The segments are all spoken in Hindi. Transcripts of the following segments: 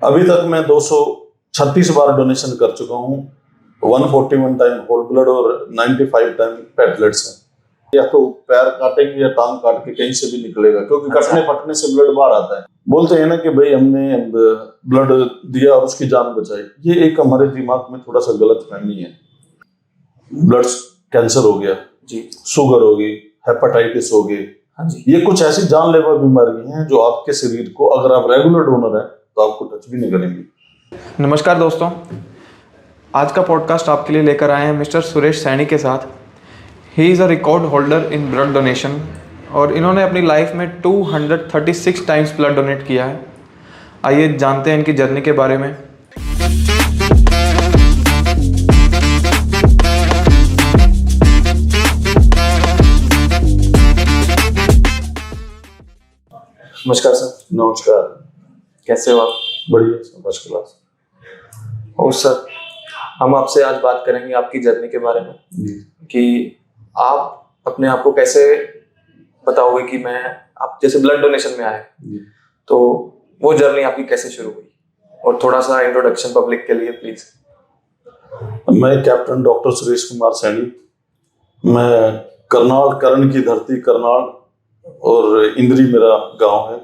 अभी तक मैं 236 बार डोनेशन कर चुका हूँ। 141 टाइम होल ब्लड और 95 टाइम प्लेटलेट्स हैं। या तो पैर काटेंगे या टांग काट के कहीं से भी निकलेगा, क्योंकि कटने फटने से ब्लड बाहर आता है। बोलते हैं ना कि भाई हमने ब्लड दिया और उसकी जान बचाई। ये एक हमारे दिमाग में थोड़ा सा गलत फहमी है। ब्लड कैंसर हो गया जी, शुगर हो गई, हेपेटाइटिस हो गई, हाँ जी, ये कुछ ऐसी जानलेवा बीमारियां हैं जो आपके शरीर को, अगर आप रेगुलर डोनर हैं तो आपको टच भी नहीं करेंगी। नमस्कार दोस्तों, आज का पॉडकास्ट आपके लिए लेकर आए हैं मिस्टर सुरेश सैनी के साथ। He is a record holder in blood donation और इन्होंने अपनी लाइफ में 236 टाइम्स ब्लड डोनेट किया है। आइए जानते हैं इनकी जर्नी के बारे में। नमस्कार सर। नमस्कार, कैसे हो आप? बढ़िया, फर्स्ट क्लास। और सर, हम आपसे आज बात करेंगे आपकी जर्नी के बारे में कि आप अपने आप को कैसे बताओगे कि मैं, आप जैसे ब्लड डोनेशन में आए तो वो जर्नी आपकी कैसे शुरू हुई, और थोड़ा सा इंट्रोडक्शन पब्लिक के लिए प्लीज। मैं कैप्टन डॉक्टर सुरेश कुमार सैनी, मैं करनाल, कर्ण की धरती करनाल और इंद्री मेरा गांव है।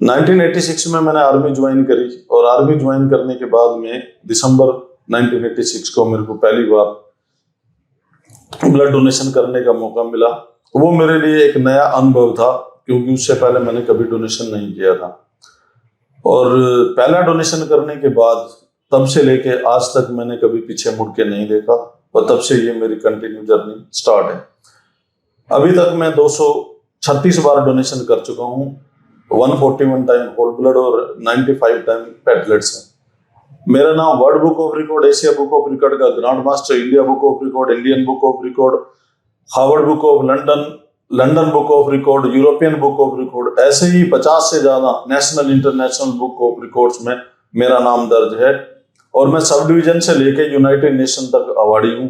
1986 में मैंने आर्मी ज्वाइन करी और आर्मी ज्वाइन करने के बाद में दिसंबर 1986 को मेरे को पहली बार ब्लड डोनेशन करने का मौका मिला। वो मेरे लिए एक नया अनुभव था, क्योंकि उससे पहले मैंने कभी डोनेशन नहीं किया था। और पहला डोनेशन करने के बाद तब से लेके आज तक मैंने कभी पीछे मुड़ के नहीं देखा, और तब से ये मेरी कंटिन्यू जर्नी स्टार्ट है। अभी तक मैं 236 बार डोनेशन कर चुका हूँ। 141 टाइम होल ब्लड और 95 टाइम प्लेटलेट्स हैं। मेरा नाम World Book of Record, Asia Book of Record का grand master, India Book of Record, Indian Book of Record, Harvard Book of London, London Book of Record, European Book of Record, ऐसे ही 50 से ज्यादा national international book of records में मेरा नाम दर्ज है। और मैं सब डिवीजन से लेके यूनाइटेड नेशन तक अवार्डी हूँ।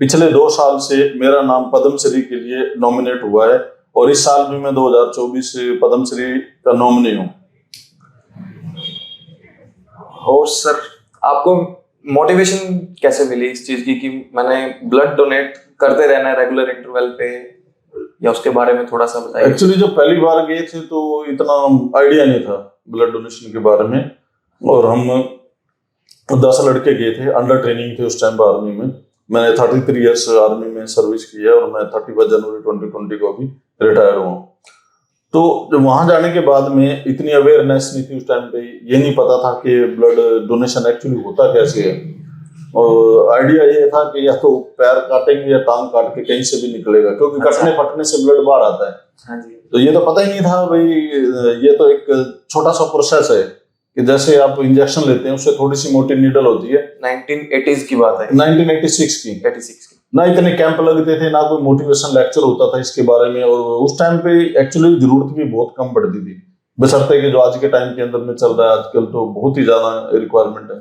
पिछले 2 साल से मेरा नाम पद्मश्री के लिए नॉमिनेट हुआ है, और इस साल भी मैं 2024 से पद्मश्री का नॉमिनी हूँ। और सर, आपको मोटिवेशन कैसे मिली इस चीज की कि मैंने ब्लड डोनेट करते रहना है रेगुलर इंटरवल पे, या उसके बारे में थोड़ा सा बताइए। एक्चुअली जब पहली बार गए थे तो इतना आइडिया नहीं था ब्लड डोनेशन के बारे में, और हम 10 लड़के गए थे, अंडर ट्रेनिंग थे उस टाइम आर्मी में। मैंने 33 ईयर्स आर्मी में सर्विस की है, और मैं 31 जनवरी 2020 को अभी रिटायर हुआ। तो वहां जाने के बाद में इतनी अवेयरनेस नहीं थी उस टाइम पे, ये नहीं पता था कि ब्लड डोनेशन एक्चुअली होता कैसे है। और आइडिया ये था कि या तो पैर काटेंगे या टांग काट के कहीं से भी निकलेगा, क्योंकि कटने फटने से ब्लड बाहर आता है। हाँ जी। तो ये तो पता ही नहीं था भाई, ये तो एक छोटा सा प्रोसेस है कि जैसे आप इंजेक्शन लेते हैं, उससे थोड़ी सी मोटी नीडल होती है। 1980s की बात है, 1986 की। 86 की। ना इतने कैंप लगते थे, ना कोई मोटिवेशन लेक्चर होता था इसके बारे में, और उस टाइम पे एक्चुअली जरूरत भी बहुत कम पड़ती थी, बशर्ते कि जो आज के टाइम के अंदर में चल रहा है आजकल तो बहुत ही ज्यादा रिक्वायरमेंट है।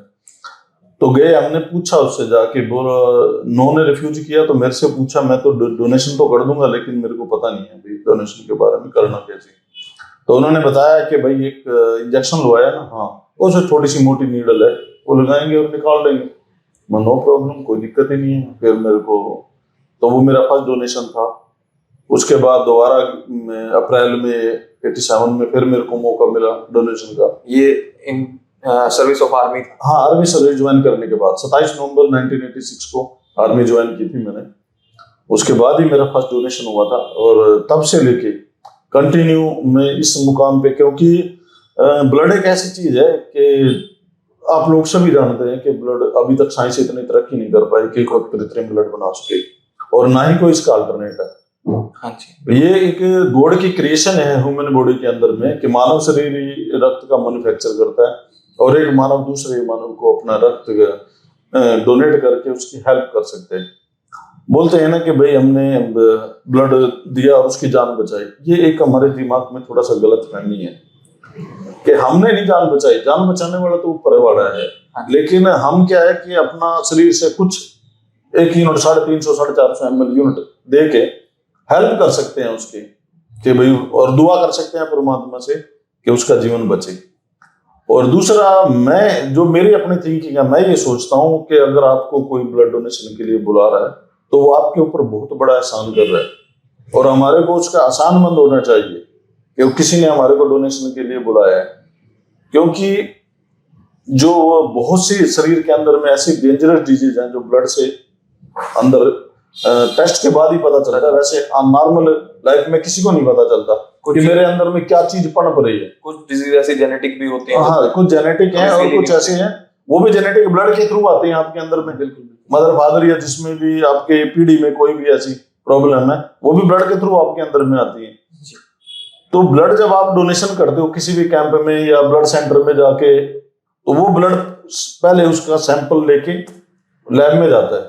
तो गए, हमने पूछा उससे जाके, नो ने रिफ्यूज किया। तो मेरे से पूछा, मैं तो डोनेशन तो कर दूंगा, लेकिन मेरे को पता नहीं है भाई डोनेशन के बारे में करना कैसे। तो उन्होंने बताया कि भाई एक इंजेक्शन लगवाया ना, हाँ, उसमें थोड़ी सी मोटी नीडल है, वो लगाएंगे और निकाल देंगे। नो प्रॉब्लम, कोई दिक्कत ही नहीं है। फिर मेरे को, तो वो मेरा फर्स्ट डोनेशन था। उसके बाद दोबारा अप्रैल में 87 में फिर मेरे को मौका मिला डोनेशन का। ये इन सर्विस ऑफ आर्मी? हाँ, आर्मी सर्विस ज्वाइन करने के बाद 27 नवंबर 1986 को आर्मी ज्वाइन की थी मैंने। उसके बाद ही मेरा फर्स्ट डोनेशन हुआ था, और तब से लेके कंटिन्यू मैं इस मुकाम पे, क्योंकि ब्लड एक ऐसी चीज है कि आप लोग सभी जानते हैं कि ब्लड, अभी तक साइंस इतनी तरक्की नहीं कर पाई कि कोई कृत्रिम ब्लड बना सके, और ना ही कोई इसका अल्टरनेट है। हाँ जी। ये एक गॉड की क्रिएशन है ह्यूमन बॉडी के अंदर में, कि मानव शरीर ही रक्त का मैन्युफैक्चर करता है, और एक मानव दूसरे मानव को अपना रक्त डोनेट करके उसकी हेल्प कर सकते हैं। बोलते हैं ना कि भाई हमने ब्लड दिया और उसकी जान बचाई। ये एक हमारे दिमाग में थोड़ा सा गलत फहमी है कि हमने नहीं जान बचाई, जान बचाने वाला तो ऊपर वाला है। लेकिन हम क्या है कि अपना शरीर से कुछ 1 यूनिट, 350 450 ml यूनिट दे के हेल्प कर सकते हैं उसकी, कि भाई, और दुआ कर सकते हैं परमात्मा से कि उसका जीवन बचे। और दूसरा, मैं जो मेरी अपनी थिंकिंग है, मैं ये सोचता हूँ कि अगर आपको कोई ब्लड डोनेशन के लिए बुला रहा है तो वो आपके ऊपर बहुत बड़ा एहसान कर रहा है और हमारे को उसका आसानमंद होना चाहिए कि किसी ने हमारे को डोनेशन के लिए बुलाया है। क्योंकि जो बहुत सी शरीर के अंदर में ऐसी डेंजरस डिजीज हैं जो ब्लड से अंदर टेस्ट के बाद ही पता चलता है। वैसे नॉर्मल लाइफ में किसी को नहीं पता चलता कि मेरे अंदर में क्या चीज पनप रही है। कुछ डिजीज ऐसी जेनेटिक भी होती है। हाँ, कुछ जेनेटिक हैं और कुछ ऐसे हैं वो भी जेनेटिक ब्लड के थ्रू आते हैं आपके अंदर में। बिल्कुल, मदर फादर या जिसमें भी आपके पीढ़ी में कोई भी ऐसी प्रॉब्लम है वो भी ब्लड के थ्रू आपके अंदर में आती है। तो ब्लड जब आप डोनेशन करते हो किसी भी कैंप में या ब्लड सेंटर में जाके, तो वो ब्लड पहले उसका सैंपल लेके लैब में जाता है।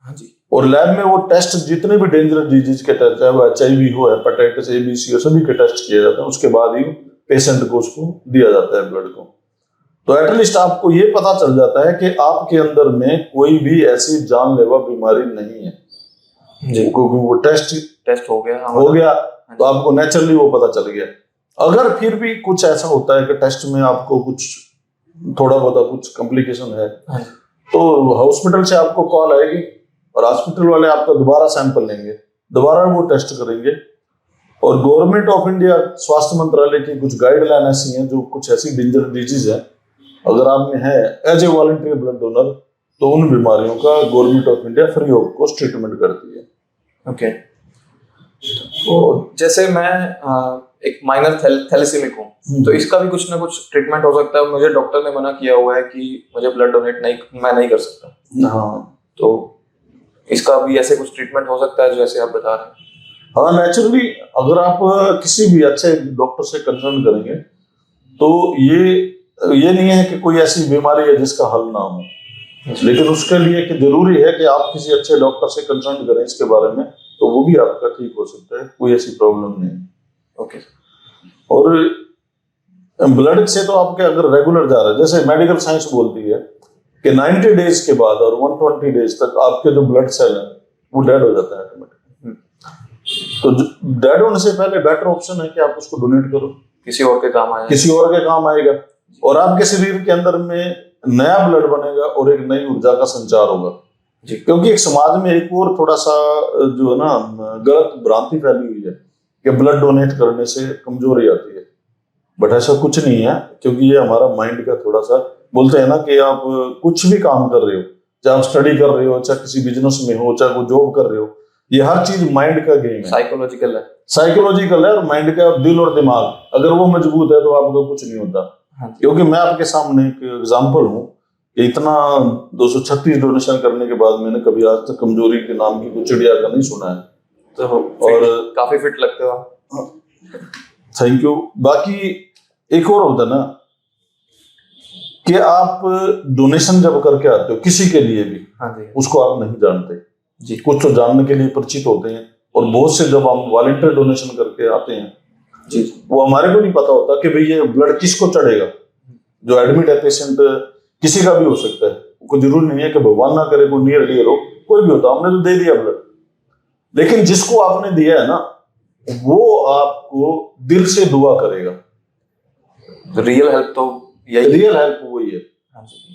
हाँ जी। और लैब में वो टेस्ट जितने भी डेंजरस डिजीज के टेस्ट है, वो HIV हो, हेपेटाइटिस A, B, C हो, सभी के टेस्ट किए जाते हैं। उसके बाद ही पेशेंट को उसको दिया जाता है ब्लड को। तो एटलीस्ट आपको ये पता चल जाता है कि आपके अंदर में कोई भी ऐसी जानलेवा बीमारी नहीं है जी। क्योंकि वो टेस्ट हो गया। हो गया तो आपको नेचुरली वो पता चल गया। अगर फिर भी कुछ ऐसा होता है कि टेस्ट में आपको कुछ थोड़ा बहुत कुछ कॉम्प्लिकेशन है तो हॉस्पिटल से आपको कॉल आएगी और हॉस्पिटल वाले आपका दोबारा सैंपल लेंगे, दोबारा वो टेस्ट करेंगे। और गवर्नमेंट ऑफ इंडिया स्वास्थ्य मंत्रालय की कुछ गाइडलाइन ऐसी हैं जो कुछ ऐसी डेंजर डिजीज है अगर आप में है as a voluntary blood donor तो उन बीमारियों का government of India free of cost treatment करती है। ओके। तो जैसे मैं एक माइनर थैलेसीमिक हूँ तो इसका भी कुछ ना कुछ ट्रीटमेंट हो सकता है। मुझे डॉक्टर ने मना किया हुआ है कि मुझे ब्लड डोनेट मैं नहीं कर सकता। हाँ, तो इसका भी ऐसे कुछ ट्रीटमेंट हो सकता है जैसे आप बता रहे हैं? हाँ, नेचुरली अगर आप किसी भी अच्छे डॉक्टर से कंसल्ट करेंगे तो ये नहीं है कि कोई ऐसी बीमारी है जिसका हल ना हो, लेकिन उसके लिए कि जरूरी है कि आप किसी अच्छे डॉक्टर से कंसल्ट करें इसके बारे में, तो वो भी आपका ठीक हो सकता है, कोई ऐसी प्रॉब्लम नहीं। ओके। और ब्लड से तो आपके अगर रेगुलर जा रहा है, जैसे मेडिकल साइंस बोलती है कि 90 डेज के बाद और 120 डेज तक आपके जो ब्लड सेल है वो डेड हो जाता है ऑटोमेटिकली। तो डेड होने से पहले बेटर ऑप्शन है कि आप उसको डोनेट करो, किसी और के काम आएगा, किसी और के काम आएगा और आपके शरीर के अंदर में नया ब्लड बनेगा और एक नई ऊर्जा का संचार होगा जी। क्योंकि एक समाज में एक और थोड़ा सा जो है ना गलत भ्रांति फैली हुई है कि ब्लड डोनेट करने से कमजोरी आती है, बट ऐसा कुछ नहीं है। क्योंकि ये हमारा माइंड का थोड़ा सा, बोलते हैं ना कि आप कुछ भी काम कर रहे हो, चाहे आप स्टडी कर रहे हो, चाहे किसी बिजनेस में हो, चाहे वो जॉब कर रहे हो, ये हर चीज माइंड का गेम है, साइकोलॉजिकल है। और माइंड का दिल और दिमाग अगर वो मजबूत है तो आपको कुछ नहीं होता। क्योंकि मैं आपके सामने एक एग्जाम्पल हूँ, इतना 236 डोनेशन करने के बाद मैंने कभी आज तक कमजोरी के नाम की कुछ चिड़िया का नहीं सुना है। तो और काफी फिट लगते हो आप। Thank you. बाकी एक और होता ना कि आप डोनेशन जब करके आते हो किसी के लिए भी, उसको आप नहीं जानते जी, कुछ तो जानने के लिए परिचित होते हैं और बहुत से जब हम वॉलंटियर डोनेशन करके आते हैं जी, वो हमारे को नहीं पता होता कि भाई ये ब्लड किसको चढ़ेगा। जो एडमिट है पेशेंट किसी का भी हो सकता है, कोई जरूरी नहीं है कि भगवान ना करे कोई नियर डियर हो, कोई भी होता, हमने तो दे दिया ब्लड। लेकिन जिसको आपने दिया है ना वो आपको दिल से दुआ करेगा। रियल हेल्प तो यही, रियल हेल्प वही है।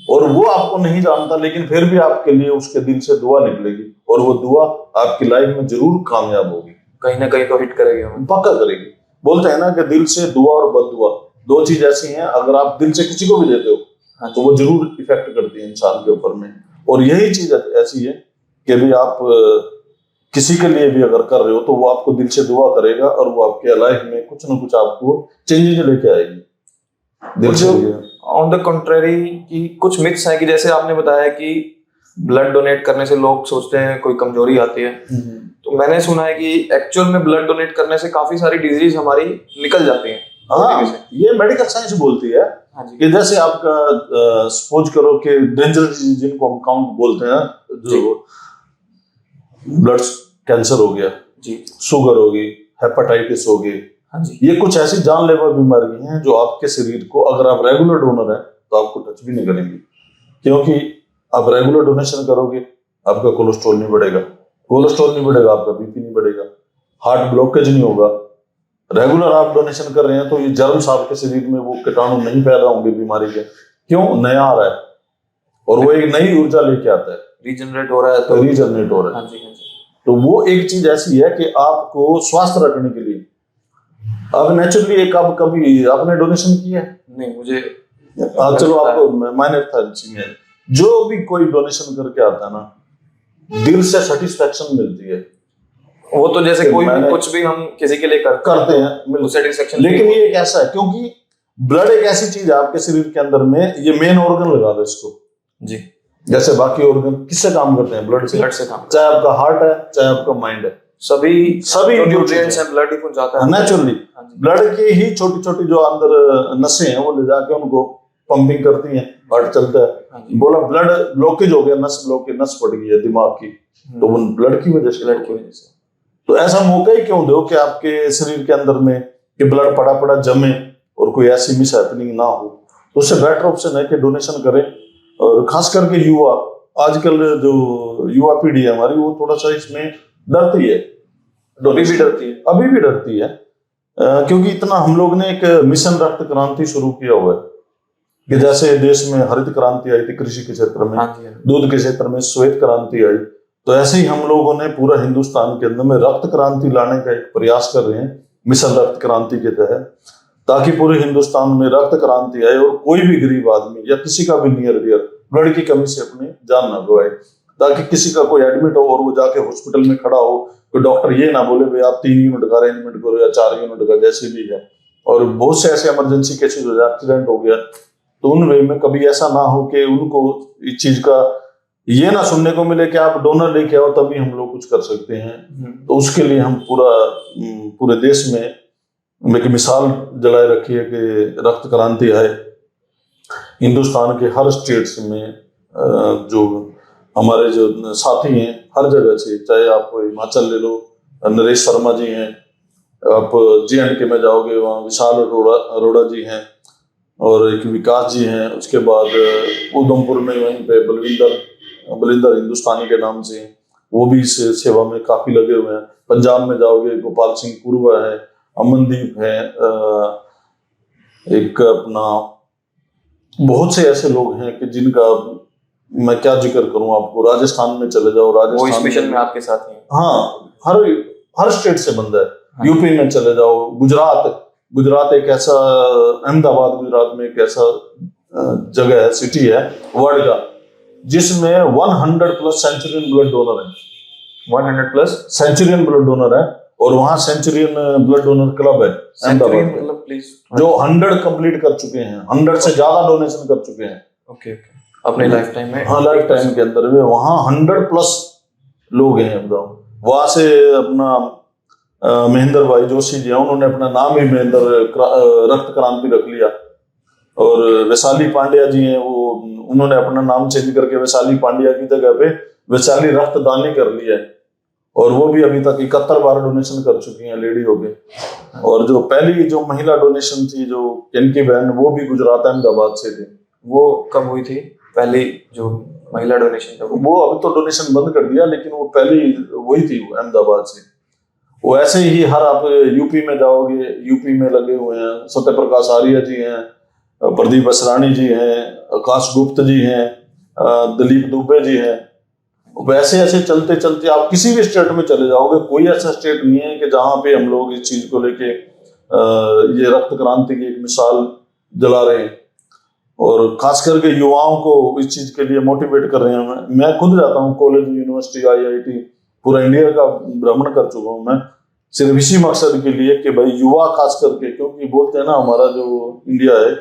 और वो आपको नहीं जानता लेकिन फिर भी आपके लिए उसके दिल से दुआ निकलेगी और वो दुआ आपकी लाइफ में जरूर कामयाब होगी, कहीं ना कहीं तो हिट करेगी, पक्का करेगी। बोलते हैं ना कि दिल से दुआ और बददुआ दो चीज ऐसी हैं, अगर आप दिल से किसी को भी देते हो तो वो जरूर इफेक्ट करती है इंसान के ऊपर में। और यही चीज ऐसी है कि भी आप किसी के लिए भी अगर कर रहे हो तो वो आपको दिल से दुआ करेगा और वो आपके लाइफ में कुछ ना कुछ आपको चेंजेस लेके आएगी दिल से। ऑन द कंट्रेरी कि कुछ मिथ्स हैं कि जैसे आपने बताया कि ब्लड डोनेट करने से लोग सोचते हैं कोई कमजोरी आती है, तो मैंने सुना है कि एक्चुअल में ब्लड डोनेट करने से काफी सारी डिजीज हमारी निकल जाती हैं। हाँ, ये मेडिकल साइंस बोलती है कि जैसे आपका सपोज करो कि डेंजर डिजीज जिनको हम काउंट बोलते हैं, जो ब्लड कैंसर हो गया जी, शुगर हो गई, हेपेटाइटिस हो गई, ये कुछ ऐसी जानलेवा बीमारी हैं जो आपके शरीर को, अगर आप रेगुलर डोनर है तो आपको टच भी नहीं करेंगी। क्योंकि आप रेगुलर डोनेशन करोगे आपका कोलेस्ट्रॉल नहीं बढ़ेगा, आपका बीपी नहीं बढ़ेगा, हार्ट ब्लॉकेज नहीं होगा, रेगुलर आप डोनेशन कर रहे हैं तो ये जर्म्स आपके शरीर में वो कीटाणु नहीं पैदा होंगे बीमारी के, क्यों, नया आ रहा है और वो एक नई ऊर्जा लेके आता है, रीजनरेट हो रहा है तो रीजनरेट हो रहा है। हाँ जी हाँ जी। तो वो एक चीज ऐसी है कि आपको स्वस्थ रखने के लिए अब नेचुरली एक अब कभी आपने डोनेशन किया है? नहीं, मुझे चलो आपको माइनर था में जो भी कोई डोनेशन करके आता है ना, दिल से सेटिस्फेक्शन मिलती है। वो तो जैसे कि कोई भी मैंने- कुछ भी हम किसी के लिए करते हैं सेटिस्फेक्शन, लेकिन ये एक ऐसा है क्योंकि ब्लड एक ऐसी चीज है आपके शरीर के अंदर में, ये मेन ऑर्गन लगा दो इसको जी, जैसे बाकी ऑर्गन किससे काम करते हैं, ब्लड से। ब्लड से काम, चाहे आपका हार्ट है चाहे आपका माइंड है, सभी जो न्यूट्रिएंट्स हैं ब्लड ही पहुंचाता है नेचुरली हाँ जी। ब्लड की ही छोटी छोटी जो अंदर नसें हैं वो ले जाके उनको पंपिंग करती हैं, हार्ट चलता है। हाँ जी। बोला ब्लड ब्लॉकेज हो गया, नस ब्लॉकेज, नस पड़ गई है दिमाग की, तो वो ब्लड की वजह से, ब्लड की वजह से। तो ऐसा मौका ही क्यों दो कि आपके शरीर के अंदर में कि ब्लड पड़ा पड़ा जमे और कोई ऐसी मिस हैपनिंग ना हो। तो उससे बेटर ऑप्शन है कि डोनेशन करें। और खास करके युवा, आजकल जो युवा पीढ़ी है हमारी वो थोड़ा सा इसमें डरती है, अभी भी डरती है, अभी भी डरती है क्योंकि इतना हम लोग ने एक मिशन रक्त क्रांति शुरू किया हुआ है कि जैसे देश में हरित क्रांति आई थी कृषि के क्षेत्र में, हाँ जी हाँ। दूध के क्षेत्र में श्वेत क्रांति आई, तो ऐसे ही हम लोगों ने पूरा हिंदुस्तान के अंदर में रक्त क्रांति लाने का एक प्रयास कर रहे हैं मिशन रक्त क्रांति के तहत, ताकि पूरे हिंदुस्तान में रक्त क्रांति आए और कोई भी गरीब आदमी या किसी का भी नियर डियर ब्लड की कमी से अपनी जान ना गवाए, ताकि किसी का कोई एडमिट हो और वो जाके हॉस्पिटल में खड़ा हो तो डॉक्टर ये ना बोले भाई आप 3 यूनिट का अरेंजमेंट करो या 4 यूनिट का, जैसे भी है। और बहुत से ऐसे इमरजेंसी केसेस हो जाए, एक्सीडेंट हो गया, तो उन वे में कभी ऐसा ना हो कि उनको इस चीज का ये ना सुनने को मिले कि आप डोनर लेके आओ तभी हम लोग कुछ कर सकते हैं। तो उसके लिए हम पूरे देश में एक मिसाल जलाए रखी है कि रक्त क्रांति आए। हिंदुस्तान के हर स्टेट्स में जो हमारे जो साथी हैं हर जगह से, चाहे आप हिमाचल ले लो, नरेश शर्मा जी हैं, आप J&K में जाओगे वहाँ विशाल अरोड़ा जी हैं और एक विकास जी हैं, उसके बाद उधमपुर में वहीं पे बलिंदर हिंदुस्तानी के नाम से वो भी इस सेवा में काफी लगे हुए हैं। पंजाब में जाओगे गोपाल सिंह पुरवा है, अमनदीप है, एक अपना बहुत से ऐसे लोग हैं कि जिनका मैं क्या जिक्र करूं आपको। राजस्थान में चले जाओ, वो इस राजस्थान मिशन में आपके साथ हैं। हाँ, हर स्टेट से बंदा है। हाँ। यूपी में चले जाओ, गुजरात एक ऐसा, अहमदाबाद गुजरात में एक ऐसा जगह है, सिटी है वर्ल्ड का जिसमें 100+ सेंचुरियन ब्लड डोनर है। 100+ सेंचुरियन ब्लड डोनर है और वहां सेंचुरियन ब्लड डोनर क्लब है सेंचुरी, अहमदाबाद में, मतलब प्लीज, जो 100 कंप्लीट कर चुके हैं, 100 से ज्यादा डोनेशन कर चुके हैं ओके ओके, अपने लाइफ टाइम में। हाँ, लाइफ टाइम के अंदर में वहां 100+ लोग हैं एकदम। वहां से अपना महेंद्र भाई जोशी जी हैं, उन्होंने अपना नाम ही महेंद्र रक्त क्रांति रख लिया। और वैशाली पांड्या जी हैं, वो उन्होंने अपना नाम चेंज करके वैशाली पांड्या की जगह पे वैशाली रक्तदानी कर लिया है और वो भी अभी तक 71 बार डोनेशन कर चुकी हैं, लेडी हो गए। और जो पहली जो महिला डोनेशन थी, जो इनकी बहन, वो भी गुजरात अहमदाबाद से थी। वो कब हुई थी पहली जो महिला डोनेशन था? वो अभी तो डोनेशन बंद कर दिया, लेकिन वो पहली वही थी, वो अहमदाबाद से। वो ऐसे ही हर आप यूपी में जाओगे, यूपी में लगे हुए हैं, सत्य प्रकाश आर्य जी हैं, प्रदीप असरानी जी हैं, आकाश गुप्त जी हैं, दिलीप दुबे जी हैं। वैसे ऐसे चलते चलते आप किसी भी स्टेट में चले जाओगे, कोई ऐसा स्टेट नहीं है कि जहां पे हम लोग इस चीज को लेके ये रक्त क्रांति की एक मिसाल जला रहे हैं और खास करके युवाओं को इस चीज के लिए मोटिवेट कर रहे हैं। मैं खुद जाता हूँ कॉलेज, यूनिवर्सिटी, IIT, पूरा इंडिया का भ्रमण कर चुका हूँ मैं, सिर्फ इसी मकसद के लिए कि भाई युवा खास करके, क्योंकि बोलते हैं ना हमारा जो इंडिया है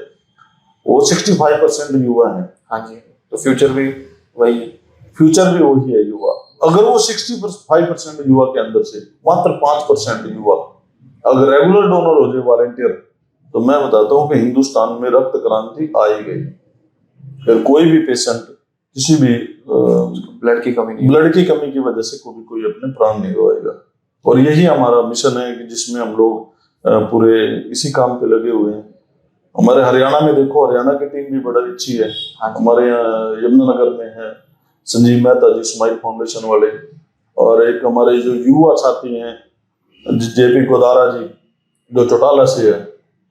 वो 65% युवा है। हाँ जी, तो फ्यूचर भी वही है, फ्यूचर भी वही है युवा। अगर वो 65% युवा के अंदर से मात्र 5% युवा अगर रेगुलर डोनर हो जाए, वॉलंटियर, तो मैं बताता हूँ कि हिंदुस्तान में रक्त क्रांति आई गई। फिर कोई भी पेशेंट किसी भी ब्लड की कमी की वजह से कोई अपने प्राण नहीं गवाएगा। और यही हमारा मिशन है कि जिसमें हम लोग पूरे इसी काम पे लगे हुए हैं। हमारे हरियाणा में देखो, हरियाणा की टीम भी बड़ा अच्छी है। हमारे यहाँ यमुनानगर में है संजीव मेहता जी, स्माइल फाउंडेशन वाले, और एक हमारे जो युवा साथी हैं JP गोदारा जी, जो चौटाला से है।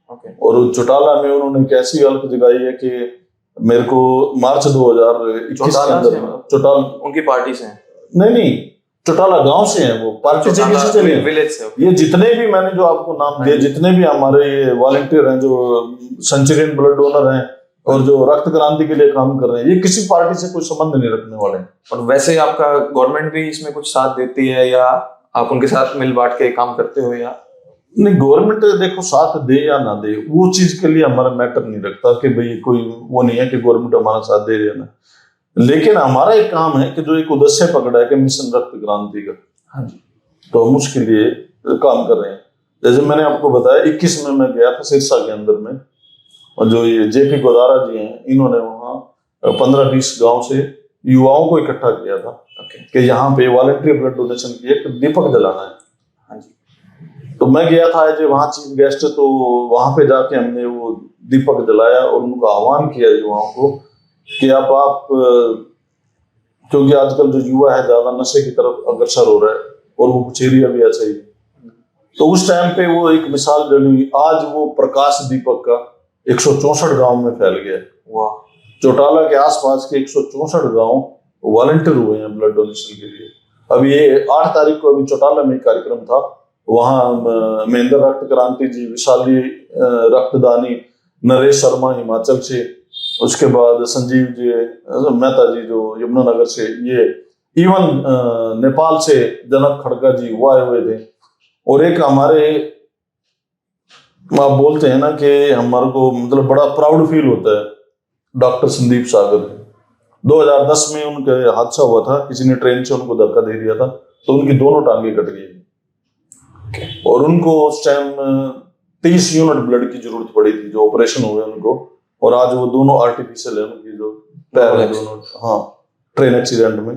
ओके। और चौटाला में उन्होंने एक ऐसी हल्क जगाई है कि मेरे को मार्च 2021 के चौटाला अंदर से मतलब? चौटाला उनकी पार्टी से हैं? नहीं, चौटाला गांव से हैं वो, पार्टी से किसी से नहीं। विलेज से। ये जितने भी मैंने जो आपको नाम दिए, जितने भी हमारे वॉलंटियर हैं जो सेंचुरियन ब्लड डोनर हैं और जो रक्त क्रांति के लिए काम कर रहे हैं, ये किसी पार्टी से कोई संबंध नहीं रखने वाले हैं। और वैसे आपका गवर्नमेंट भी इसमें कुछ साथ देती है या आप उनके साथ मिल बांट के काम करते हो या? नहीं, गवर्नमेंट देखो साथ दे या ना दे, वो चीज के लिए हमारा मैटर नहीं रखता कि भाई कोई वो नहीं है कि गवर्नमेंट हमारा साथ दे रही है ना, लेकिन हमारा एक काम है कि जो एक उद्देश्य पकड़ा है कि मिशन रक्त क्रांति का। हाँ जी। तो हम उसके लिए काम कर रहे हैं। जैसे मैंने आपको बताया 21 में मैं गया था सिरसा के अंदर में, और जो ये जेपी गोदारा जी हैं, इन्होंने वहाँ 15-20 गांव से युवाओं को इकट्ठा किया था कि यहाँ पे वॉलंटियर ब्लड डोनेशन की एक दीपक जलाना है। हाँ जी। तो मैं गया था एज वहाँ चीफ गेस्ट, तो वहां पे जाके हमने वो दीपक जलाया और उनका आह्वान किया युवाओं को कि आप क्योंकि आजकल जो युवा है ज्यादा नशे की तरफ अग्रसर हो रहा है और वो कुछ एरिया भी ऐसा ही, तो उस टाइम पे वो एक मिसाल जली। आज वो प्रकाश दीपक का 164 गांव में फैल गया। वाह। चौटाला के आसपास के 164 गांव वॉलंटियर हुए हैं ब्लड डोनेशन के लिए। अब ये 8 तारीख को अभी चौटाला में कार्यक्रम था, वहाँ महेंद्र रक्त क्रांति जी, विशाली रक्तदानी, नरेश शर्मा हिमाचल से, उसके बाद संजीव जी मेहता जी जो यमुनानगर से, ये इवन नेपाल से जनक खड़का जी वो आए हुए थे। और एक हमारे आप बोलते हैं ना कि हमारे को मतलब बड़ा प्राउड फील होता है, डॉक्टर संदीप सागर 2010 में उनके हादसा हुआ था, किसी ने ट्रेन से उनको धक्का दे दिया था, तो उनकी दोनों टांगे कट गई और उनको उस टाइम 30 यूनिट ब्लड की जरूरत पड़ी थी, जो ऑपरेशन हुए उनको। और आज वो दोनों आर्टिफिशियल है, उनकी जो पैर है दोनों, हाँ, ट्रेन एक्सीडेंट में।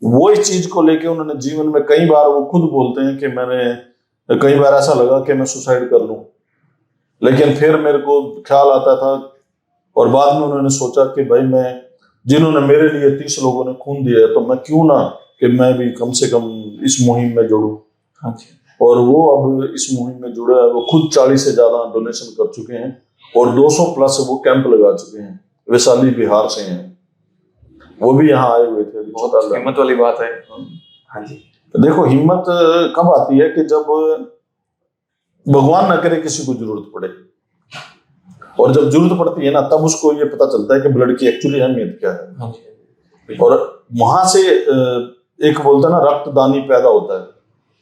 वो इस चीज को लेके उन्होंने जीवन में कई बार, वो खुद बोलते हैं कि मैंने कई बार ऐसा लगा कि मैं सुसाइड कर लूं, लेकिन फिर मेरे को ख्याल आता था और बाद में उन्होंने सोचा कि भाई मैं, जिन्होंने मेरे लिए 30 लोगों ने खून दिया है, तो मैं क्यों ना कि मैं भी कम से कम इस मुहिम में जुड़ूं। हाँ जी। और वो अब इस मुहिम में जुड़ा है। वो खुद 40 से ज्यादा डोनेशन कर चुके हैं और 200 प्लस वो कैंप लगा चुके हैं। वैशाली बिहार से हैं, वो भी यहाँ आए हुए थे। बहुत हिम्मत वाली बात है। हाँ जी। देखो हिम्मत कब आती है कि जब भगवान ना करे किसी को जरूरत पड़े, और जब जरूरत पड़ती है ना, तब उसको ये पता चलता है कि ब्लड की एक्चुअली अहमियत क्या है। हाँ जी। और वहां से एक बोलता है ना, रक्तदानी पैदा होता है।